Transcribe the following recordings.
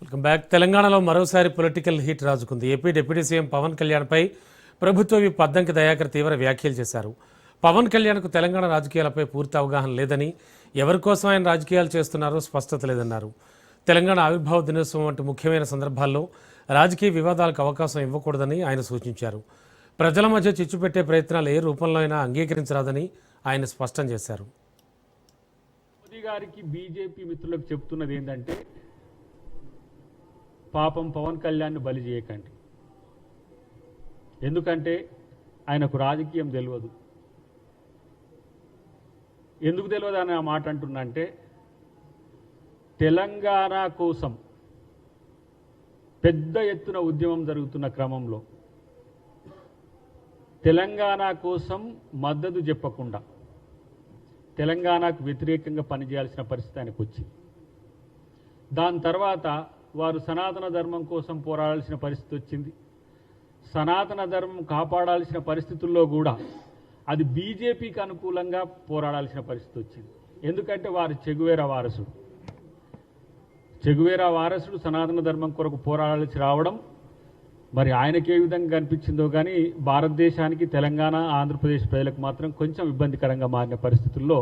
Welcome back. తెలంగాణలో మరోసారి political heat రాజుకుంది. ఏపీ డిప్యూటీ సీఎం పవన్ కళ్యాణ్పై ప్రభుత్వ విప్ అద్దంకి దయాకర్ తీవ్ర వ్యాఖ్యలు చేశారు. పవన్ కళ్యాణ్కు తెలంగాణ రాజకీయాలపై పూర్తి అవగాహన లేదని, ఎవరి కోసం ఆయన రాజకీయాలు చేస్తున్నారో స్పష్టత లేదన్నారు. తెలంగాణ ఆవిర్భావ దినోత్సవం వంటి ముఖ్యమైన సందర్భాల్లో రాజకీయ వివాదాలకు అవకాశం ఇవ్వకూడదని ఆయన సూచించారు. ప్రజల మధ్య చిచ్చు పెట్టే ప్రయత్నాలు ఏ రూపంలో అయినా అంగీకరించరాదని ఆయన స్పష్టం చేశారు. మోదీ గారికి బీజేపీ మిత్రులకు చెప్తున్నది ఏంటంటే, పాపం పవన్ కళ్యాణ్ని బలి చేయకండి. ఎందుకంటే ఆయనకు రాజకీయం తెలియదు. ఎందుకు తెలియదు అని ఆ మాట అంటున్నంటే, తెలంగాణ కోసం పెద్ద ఎత్తున ఉద్యమం జరుగుతున్న క్రమంలో తెలంగాణ కోసం మద్దతు చెప్పకుండా తెలంగాణకు వ్యతిరేకంగా పనిచేయాల్సిన పరిస్థితి ఆయనకు వచ్చింది. దాని తర్వాత వారు సనాతన ధర్మం కోసం పోరాడాల్సిన పరిస్థితి వచ్చింది. సనాతన ధర్మం కాపాడాల్సిన పరిస్థితుల్లో కూడా అది బీజేపీకి అనుకూలంగా పోరాడాల్సిన పరిస్థితి వచ్చింది. ఎందుకంటే వారు చెగువేరా వారసుడు సనాతన ధర్మం కొరకు పోరాడాల్సి రావడం మరి ఆయనకి ఏ విధంగా కనిపించిందో కానీ భారతదేశానికి, తెలంగాణ, ఆంధ్రప్రదేశ్ ప్రజలకు మాత్రం కొంచెం ఇబ్బందికరంగా మారిన పరిస్థితుల్లో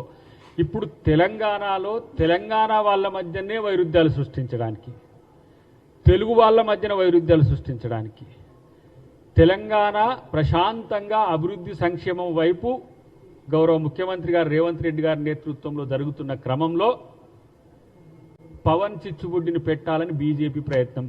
ఇప్పుడు తెలంగాణలో తెలంగాణ వాళ్ళ మధ్యనే వైరుధ్యాలు సృష్టించడానికి, తెలుగు వాళ్ళ మధ్యన వైరుధ్యాలు సృష్టించడానికి, తెలంగాణ ప్రశాంతంగా అభివృద్ధి సంక్షేమం వైపు గౌరవ ముఖ్యమంత్రి గారు రేవంత్ రెడ్డి గారి నేతృత్వంలో జరుగుతున్న క్రమంలో పవన్ చిచ్చుబుడ్డిని పెట్టాలని బీజేపీ ప్రయత్నం